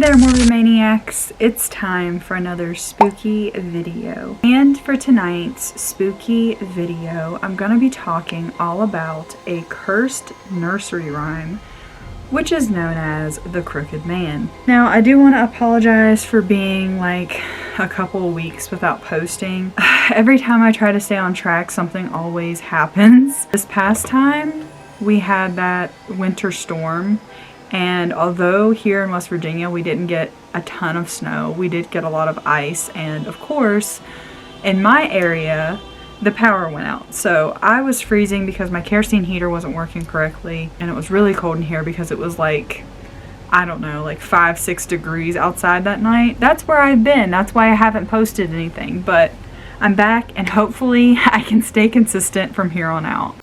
there, morbid maniacs. It's time for another spooky video. And for tonight's spooky video, I'm going to be talking all about a cursed nursery rhyme, which is known as the Crooked Man. Now, I do want to apologize for being like a couple of weeks without posting. Every time I try to stay on track, something always happens. This past time, we had that winter storm. And although here in West Virginia we didn't get a ton of snow, we did get a lot of ice, and of course in my area the power went out. So I was freezing because my kerosene heater wasn't working correctly, and it was really cold in here because it was like, I don't know, like 5-6 degrees outside that night. That's where I've been. That's why I haven't posted anything, but I'm back and hopefully I can stay consistent from here on out.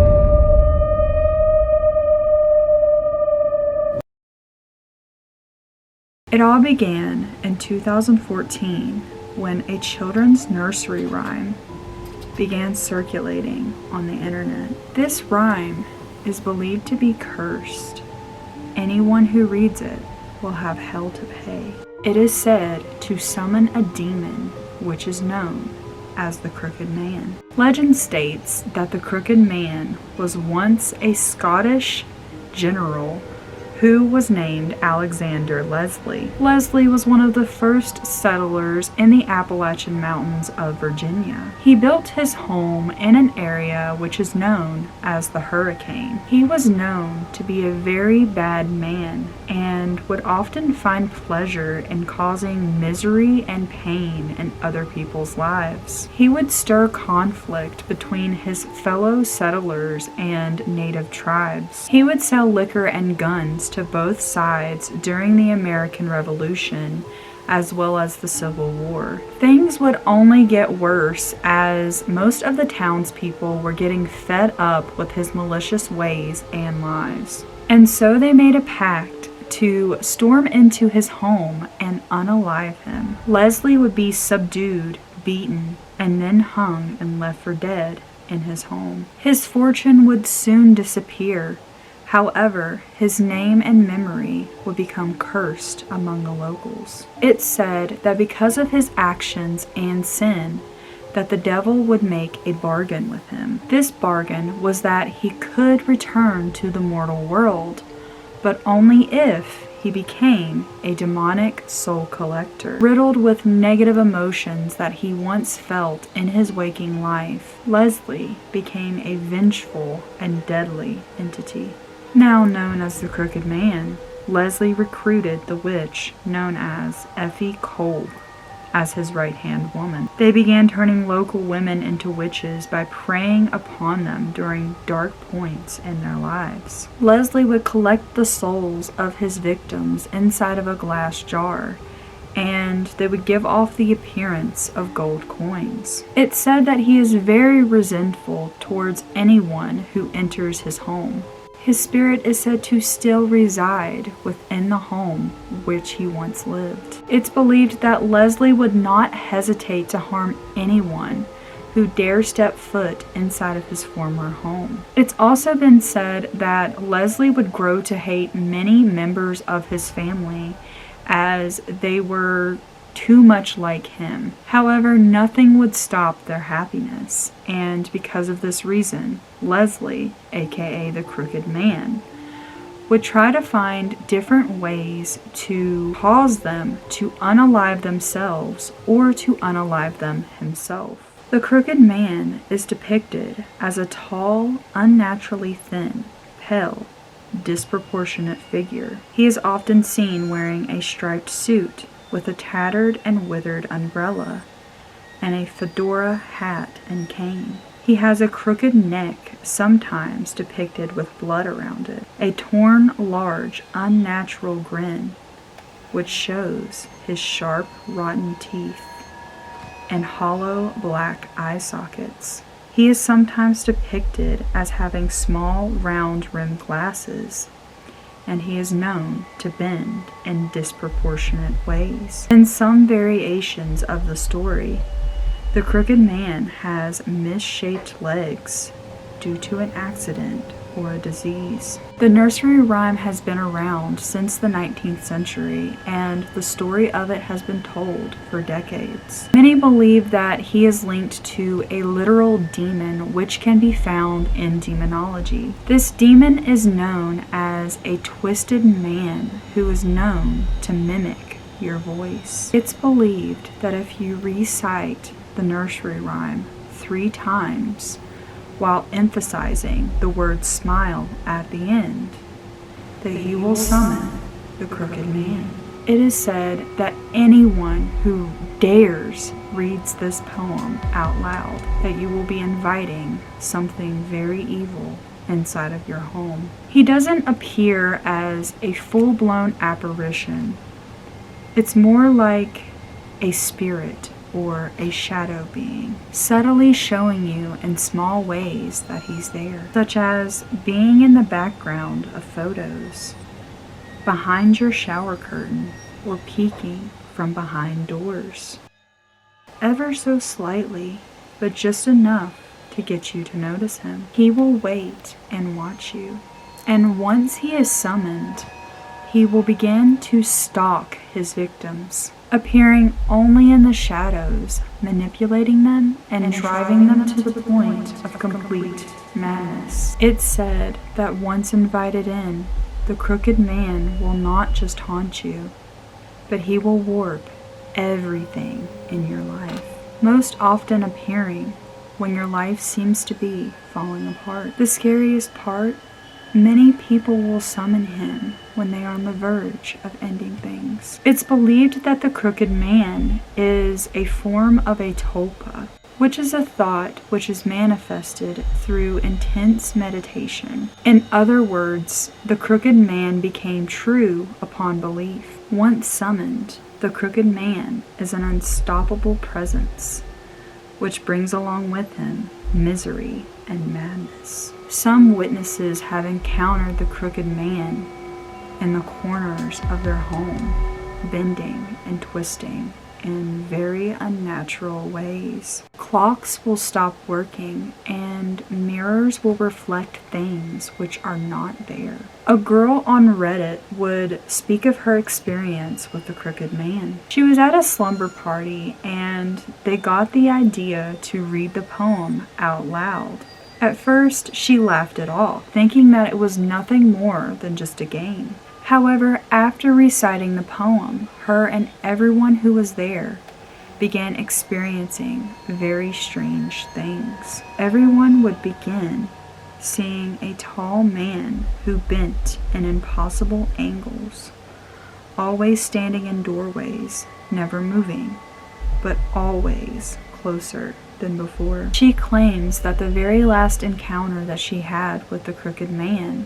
It all began in 2014 when a children's nursery rhyme began circulating on the internet. This rhyme is believed to be cursed. Anyone who reads it will have hell to pay. It is said to summon a demon, which is known as the Crooked Man. Legend states that the Crooked Man was once a Scottish general who was named Alexander Leslie. Leslie was one of the first settlers in the Appalachian Mountains of Virginia. He built his home in an area which is known as the Hurricane. He was known to be a very bad man and would often find pleasure in causing misery and pain in other people's lives. He would stir conflict between his fellow settlers and native tribes. He would sell liquor and guns to both sides during the American Revolution as well as the Civil War. Things would only get worse as most of the townspeople were getting fed up with his malicious ways and lies. And so they made a pact to storm into his home and unalive him. Leslie would be subdued, beaten, and then hung and left for dead in his home. His fortune would soon disappear. However, his name and memory would become cursed among the locals. It's said that because of his actions and sin, that the devil would make a bargain with him. This bargain was that he could return to the mortal world, but only if he became a demonic soul collector. Riddled with negative emotions that he once felt in his waking life, Leslie became a vengeful and deadly entity. Now known as the Crooked Man, Leslie recruited the witch known as Effie Kolb as his right-hand woman. They began turning local women into witches by preying upon them during dark points in their lives. Leslie would collect the souls of his victims inside of a glass jar, and they would give off the appearance of gold coins. It's said that he is very resentful towards anyone who enters his home. His spirit is said to still reside within the home which he once lived. It's believed that Leslie would not hesitate to harm anyone who dare step foot inside of his former home. It's also been said that Leslie would grow to hate many members of his family as they were too much like him. However, nothing would stop their happiness, and because of this reason, Leslie, aka the Crooked Man, would try to find different ways to cause them to unalive themselves or to unalive them himself. The Crooked Man is depicted as a tall, unnaturally thin, pale, disproportionate figure. He is often seen wearing a striped suit with a tattered and withered umbrella and a fedora hat and cane. He has a crooked neck, sometimes depicted with blood around it, a torn, large, unnatural grin, which shows his sharp, rotten teeth, and hollow, black eye sockets. He is sometimes depicted as having small, round-rimmed glasses, and he is known to bend in disproportionate ways. In some variations of the story, the Crooked Man has misshaped legs, due to an accident or a disease. The nursery rhyme has been around since the 19th century, and the story of it has been told for decades. Many believe that he is linked to a literal demon which can be found in demonology. This demon is known as a twisted man who is known to mimic your voice. It's believed that if you recite the nursery rhyme 3 times, while emphasizing the word smile at the end, that you will summon the crooked man. It is said that anyone who dares reads this poem out loud, that you will be inviting something very evil inside of your home. He doesn't appear as a full-blown apparition. It's more like a spirit or a shadow being, subtly showing you in small ways that he's there, such as being in the background of photos, behind your shower curtain, or peeking from behind doors. Ever so slightly, but just enough to get you to notice him. He will wait and watch you, and once he is summoned, he will begin to stalk his victims, appearing only in the shadows, manipulating them and driving them to the point of complete madness. It's said that once invited in, the crooked man will not just haunt you, but he will warp everything in your life, most often appearing when your life seems to be falling apart. The scariest part, many people will summon him when they are on the verge of ending things. It's believed that the crooked man is a form of a tulpa, which is a thought which is manifested through intense meditation. In other words, the crooked man became true upon belief. Once summoned, the crooked man is an unstoppable presence, which brings along with him misery and madness. Some witnesses have encountered the crooked man in the corners of their home, bending and twisting in very unnatural ways. Clocks will stop working and mirrors will reflect things which are not there. A girl on Reddit would speak of her experience with the crooked man. She was at a slumber party and they got the idea to read the poem out loud. At first, she laughed it off, thinking that it was nothing more than just a game. However, after reciting the poem, her and everyone who was there began experiencing very strange things. Everyone would begin seeing a tall man who bent in impossible angles, always standing in doorways, never moving, but always closer than before. She claims that the very last encounter that she had with the crooked man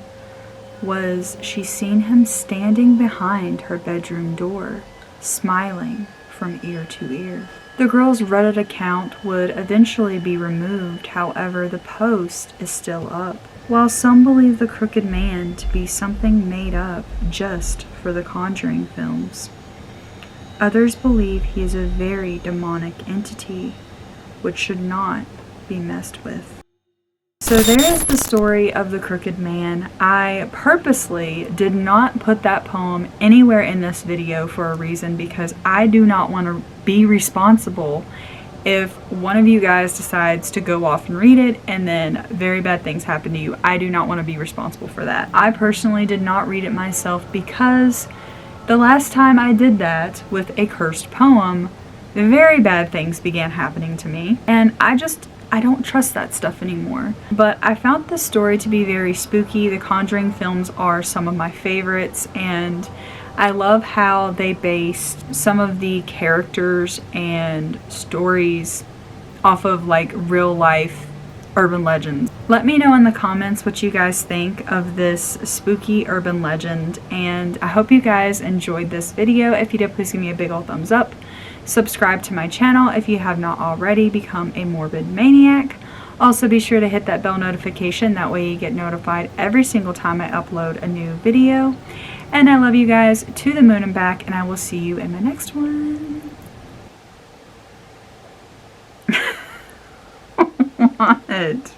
was she seen him standing behind her bedroom door, smiling from ear to ear. The girl's Reddit account would eventually be removed, however, the post is still up. While some believe the crooked man to be something made up just for the Conjuring films, others believe he is a very demonic entity which should not be messed with. So there is the story of the crooked man. I purposely did not put that poem anywhere in this video for a reason, because I do not want to be responsible if one of you guys decides to go off and read it and then very bad things happen to you. I do not want to be responsible for that. I personally did not read it myself because the last time I did that with a cursed poem, very bad things began happening to me, and I don't trust that stuff anymore. But I found this story to be very spooky. The Conjuring films are some of my favorites, and I love how they based some of the characters and stories off of like real life urban legends. Let me know in the comments what you guys think of this spooky urban legend, and I hope you guys enjoyed this video. If you did, please give me a big old thumbs up. Subscribe to my channel if you have not already. Become a morbid maniac. Also be sure to hit that bell notification, that way you get notified every single time I upload a new video. And I love you guys to the moon and back, and I will see you in my next one. What?